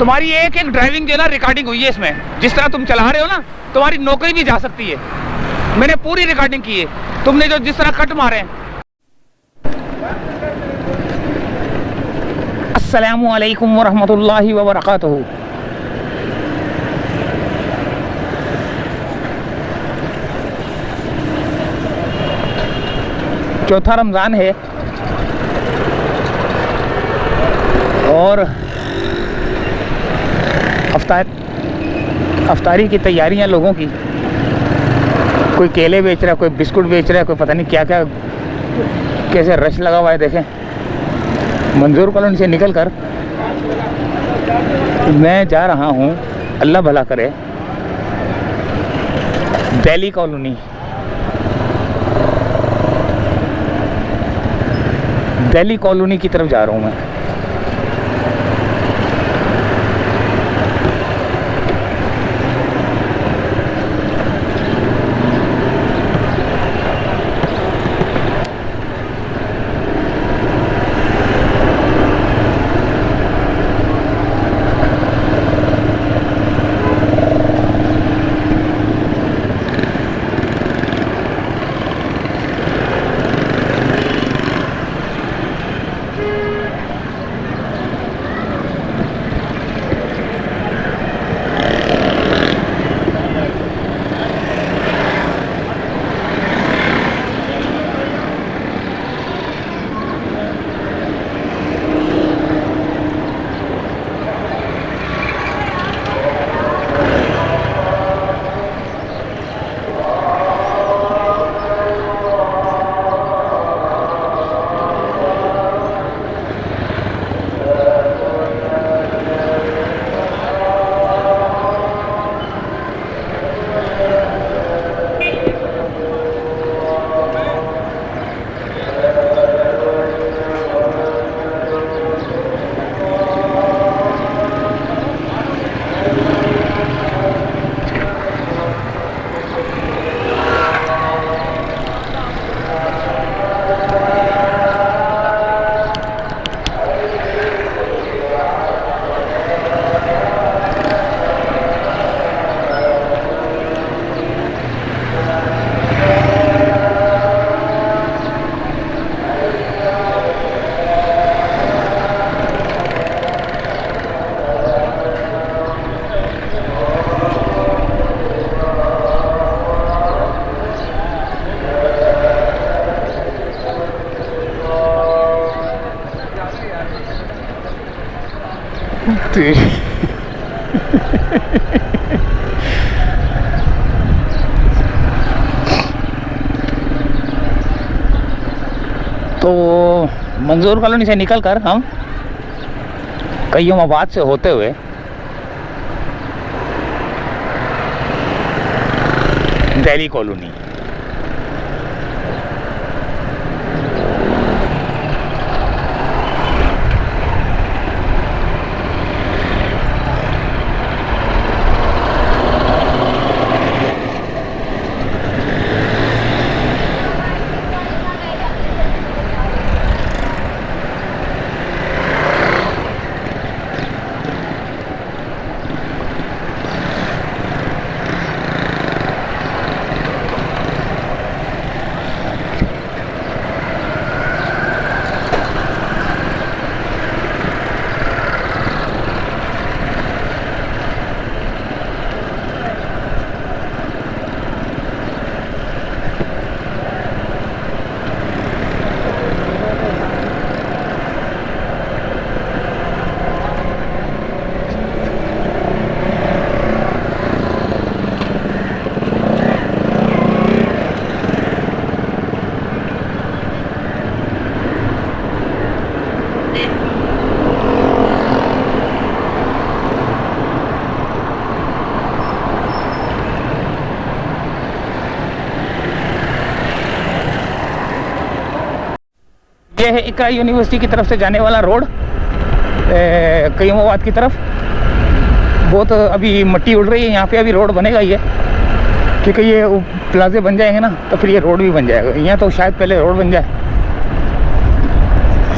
तुम्हारी एक एक ड्राइविंग जो है ना रिकॉर्डिंग हुई है इसमें, जिस तरह तुम चला रहे हो ना, तुम्हारी नौकरी भी जा सकती है। मैंने पूरी रिकॉर्डिंग की है, तुमने जो जिस तरह कट मारे हैं। अस्सलामु अलैकुम वरहमतुल्लाहि वबरकातुहू। चौथा रमज़ान है और अफ्तारी की तैयारियां लोगों की। कोई केले बेच रहा है, कोई बिस्कुट बेच रहा है, कोई पता नहीं क्या क्या, कैसे रश लगा हुआ है। देखें, मंजूर कॉलोनी से निकल कर मैं जा रहा हूँ, अल्लाह भला करे, दिल्ली कॉलोनी। दिल्ली कॉलोनी की तरफ जा रहा हूँ मैं। तो मंजूर कॉलोनी से निकलकर हम कय्यूमाबाद से होते हुए दिल्ली कॉलोनी। ये है इकरा यूनिवर्सिटी की तरफ से जाने वाला रोड कय्यूमाबाद की तरफ। बहुत अभी मट्टी उड़ रही है यहाँ पे, अभी रोड बनेगा ही है, क्योंकि ये प्लाजे बन जाएंगे ना तो फिर ये रोड भी बन जाएगा। यहाँ तो शायद पहले रोड बन जाए,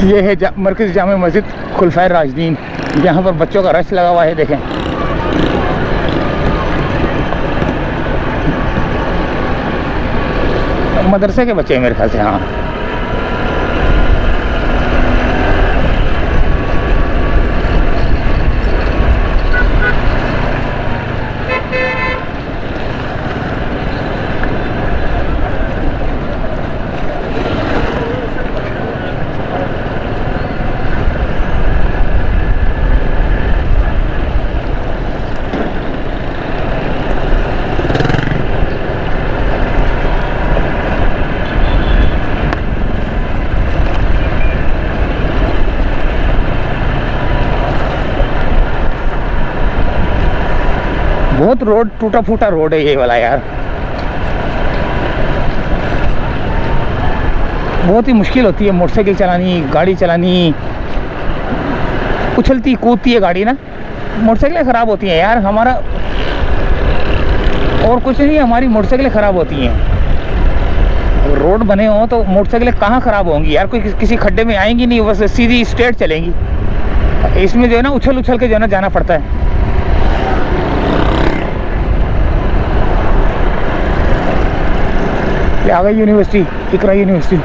ये है मरकज़ जामे मस्जिद खुलफाए राशिदीन। यहाँ पर बच्चों का रश लगा हुआ है, देखें। मदरसे के बच्चे हैं मेरे ख्याल से। हाँ, बहुत रोड टूटा फूटा रोड है ये वाला यार। बहुत ही मुश्किल होती है मोटरसाइकिल चलानी, गाड़ी चलानी। उछलती कूदती है गाड़ी ना, मोटरसाइकिलें ख़राब होती हैं यार। हमारा और कुछ नहीं, हमारी मोटरसाइकिलें ख़राब होती हैं। रोड बने हों तो मोटरसाइकिलें कहाँ ख़राब होंगी यार, कोई किसी खड्डे में आएंगी नहीं, बस सीधी स्ट्रेट चलेंगी। इसमें जो है ना उछल उछल के जो है ना जाना पड़ता है। ये आ गई यूनिवर्सिटी, इकरा यूनिवर्सिटी।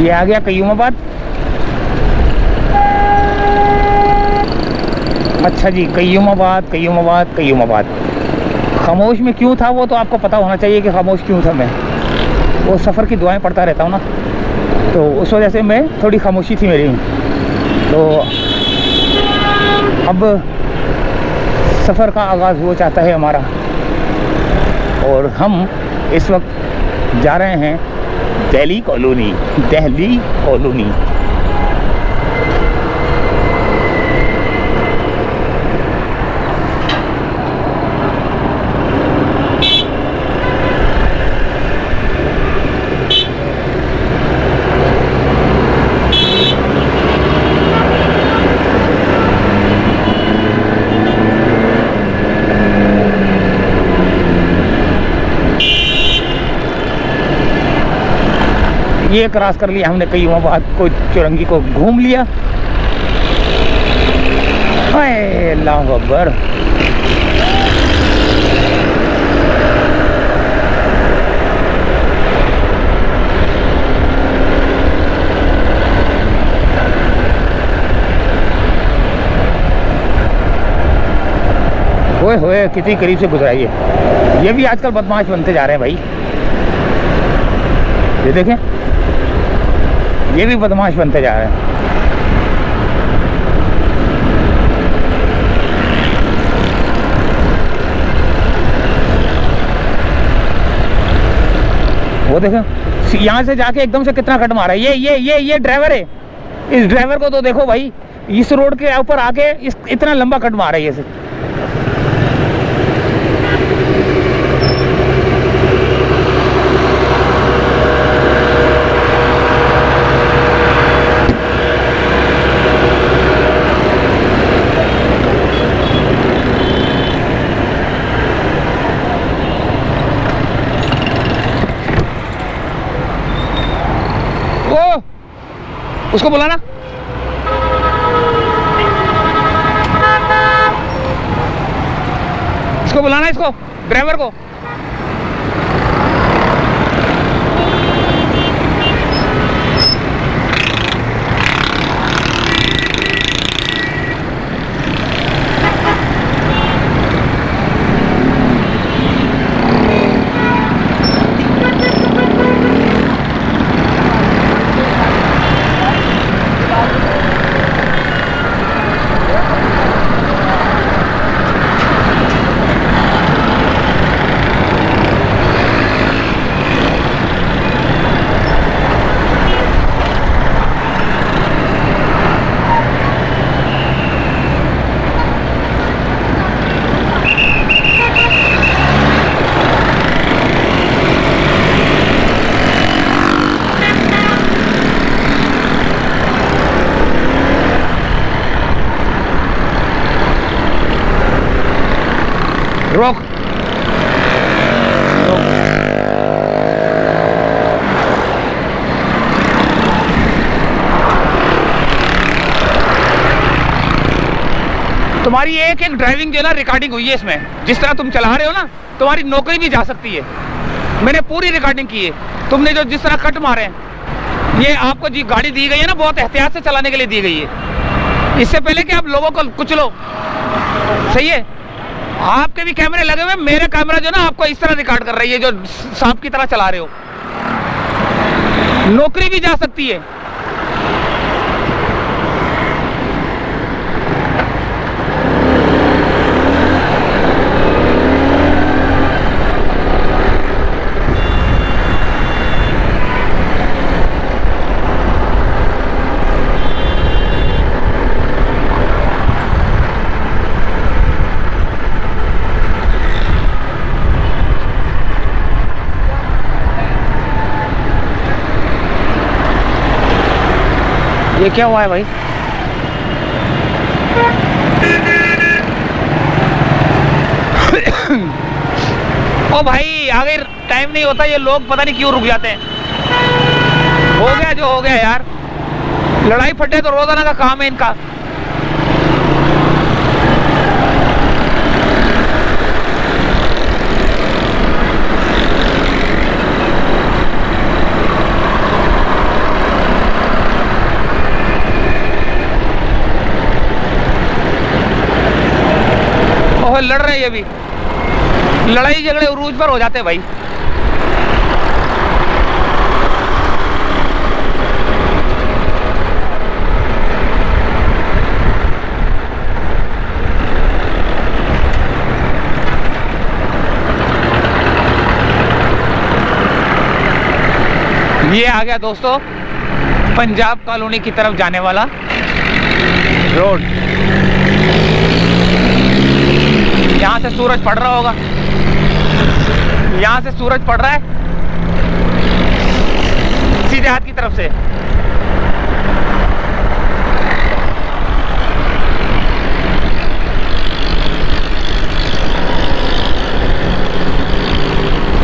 ये आ गया कयूमाबाद। अच्छा जी, कयूमाबाद कयूमाबाद कयूमाबाद। खामोश में क्यों था वो तो आपको पता होना चाहिए कि खामोश क्यों था। मैं वो सफ़र की दुआएं पढ़ता रहता हूँ ना, तो उस वजह से मैं थोड़ी खामोशी थी मेरी। तो अब सफ़र का आगाज़ हो चाहता है हमारा, और हम इस वक्त जा रहे हैं दिल्ली कॉलोनी। दिल्ली कॉलोनी। ये क्रॉस कर लिया हमने कयूमाबाद को, चुरंगी को घूम लिया। हाय अल्लाह अकबर। ओए होए कितनी करीब से गुजरा ये भी आजकल बदमाश बनते जा रहे हैं भाई। ये देखें, ये भी बदमाश बनते जा रहे हैं। वो देखो यहाँ से जाके एकदम से कितना कट मारा है। ये ड्राइवर है। इस ड्राइवर को तो देखो भाई, इस रोड के ऊपर आके इतना लंबा कट मारा है ये। उसको बुलाना। इसको बुलाना, इसको ड्राइवर को। रोक। तुम्हारी एक ड्राइविंग जो है ना रिकॉर्डिंग हुई है इसमें। जिस तरह तुम चला रहे हो ना, तुम्हारी नौकरी भी जा सकती है। मैंने पूरी रिकॉर्डिंग की है। तुमने जो जिस तरह कट मारे हैं, ये आपको जी गाड़ी दी गई है ना, बहुत एहतियात से चलाने के लिए दी गई है। इससे पहले कि आप लोगों को कुचलो, सही है। आपके भी कैमरे लगे हुए, मेरे कैमरा जो ना आपको इस तरह रिकॉर्ड कर रही है, जो सांप की तरह चला रहे हो। नौकरी भी जा सकती है। ये क्या हुआ है भाई? ओ भाई आगे टाइम नहीं होता, ये लोग पता नहीं क्यों रुक जाते हैं। हो गया जो हो गया यार, लड़ाई फटे तो रोजाना का काम है इनका। ओह लड़ रहे हैं ये भी, लड़ाई झगड़े उरूज पर हो जाते हैं भाई। ये आ गया दोस्तों पंजाब कॉलोनी की तरफ जाने वाला रोड। यहाँ से सूरज पड़ रहा होगा, यहाँ से सूरज पड़ रहा है सीधे हाथ की तरफ से।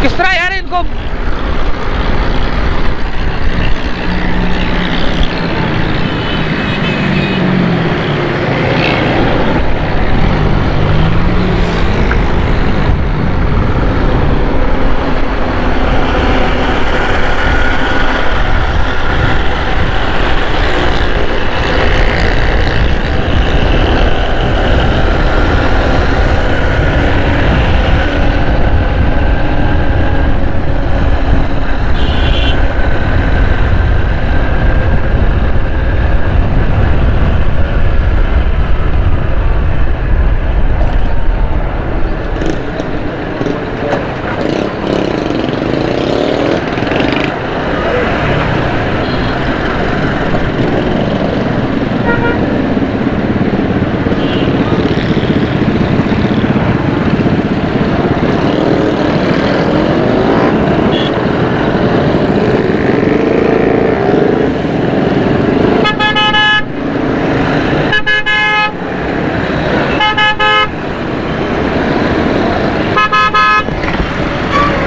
किस तरह यार इनको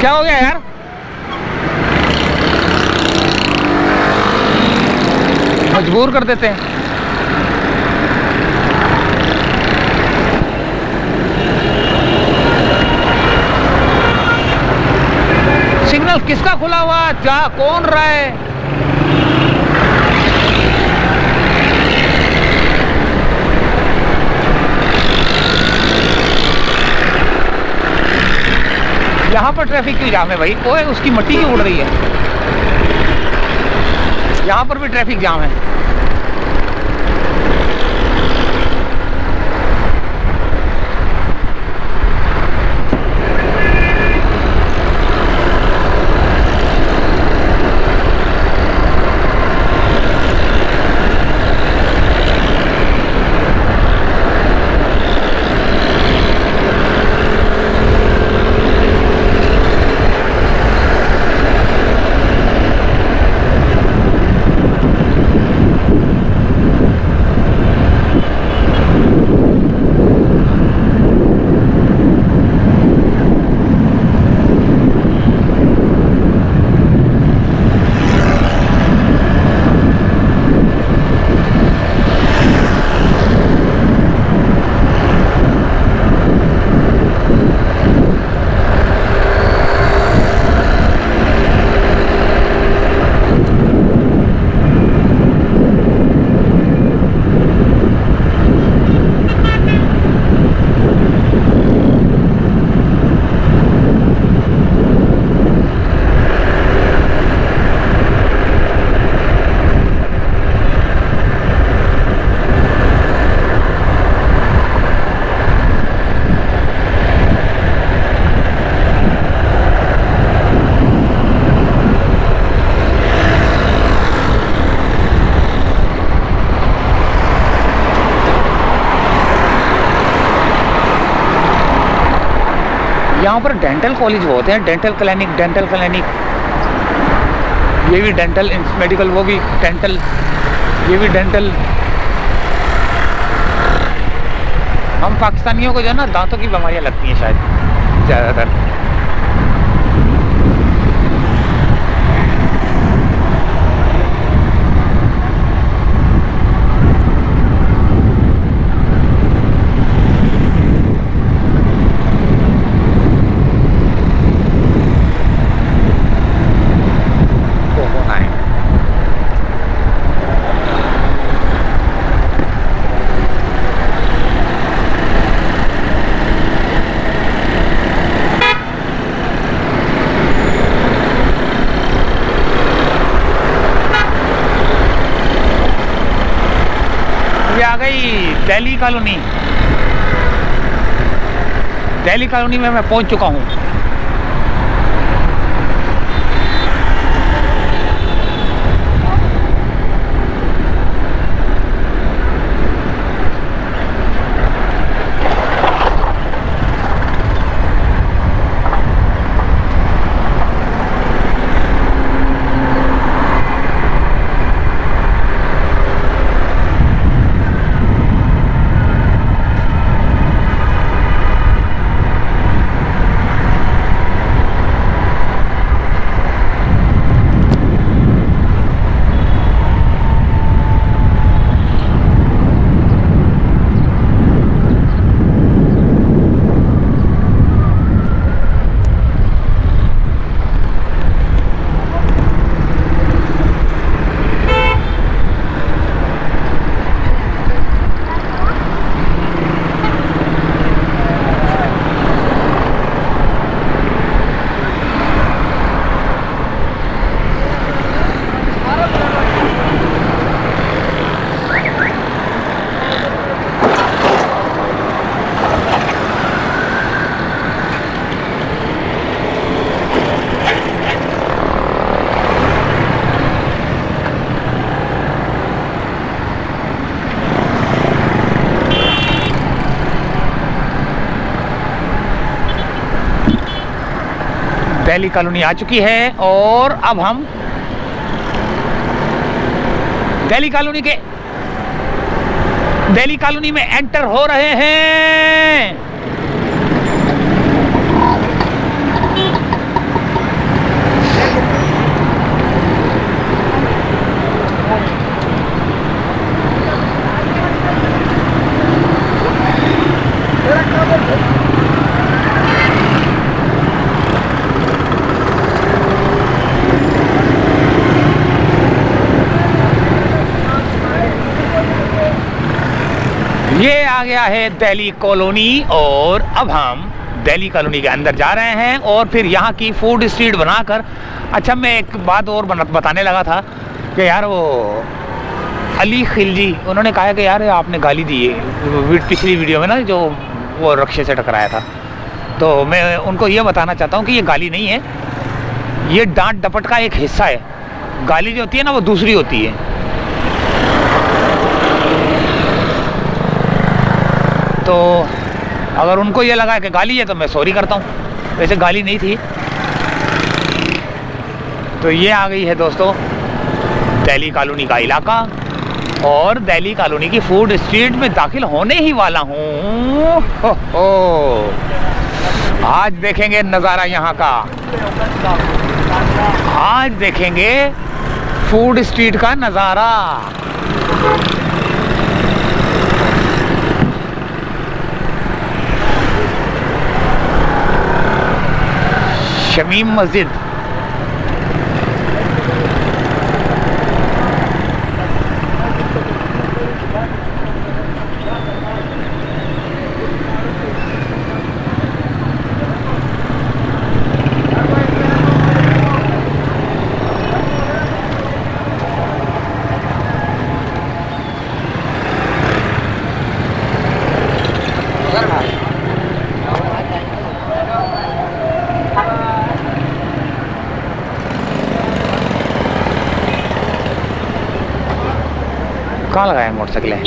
क्या हो गया यार? मजबूर कर देते हैं। सिग्नल किसका खुला हुआ, क्या कौन रहा है? यहाँ पर ट्रैफिक क्यों जाम है भाई? ओए उसकी मट्टी क्यों उड़ रही है? यहाँ पर भी ट्रैफिक जाम है। यहाँ पर डेंटल कॉलेज बहुत हैं, डेंटल क्लिनिक, ये भी डेंटल, मेडिकल वो भी डेंटल, ये भी डेंटल। हम पाकिस्तानियों को जो है ना दांतों की बीमारियाँ लगती हैं शायद ज़्यादातर। आ गई दिल्ली कॉलोनी। दिल्ली कॉलोनी में मैं पहुंच चुका हूं। दिल्ली कॉलोनी आ चुकी है और अब हम दिल्ली कॉलोनी में एंटर हो रहे हैं। ये आ गया है दिल्ली कॉलोनी और अब हम दिल्ली कॉलोनी के अंदर जा रहे हैं और फिर यहाँ की फूड स्ट्रीट बनाकर। अच्छा, मैं एक बात और बताने लगा था कि यार वो अली खिलजी उन्होंने कहा कि यार आपने गाली दी है पिछली वीडियो में ना, जो वो रक्षे से टकराया था। तो मैं उनको ये बताना चाहता हूँ कि ये गाली नहीं है, ये डांट डपट का एक हिस्सा है। गाली जो होती है ना वो दूसरी होती है। तो अगर उनको ये लगा कि गाली है तो मैं सॉरी करता हूँ, वैसे गाली नहीं थी। तो ये आ गई है दोस्तों दिल्ली कॉलोनी का इलाका और दिल्ली कॉलोनी की फूड स्ट्रीट में दाखिल होने ही वाला हूँ। आज देखेंगे नज़ारा यहाँ का, आज देखेंगे फूड स्ट्रीट का नज़ारा। शमीम मस्जिद, कहाँ लगाया है मोटरसाइकिल है?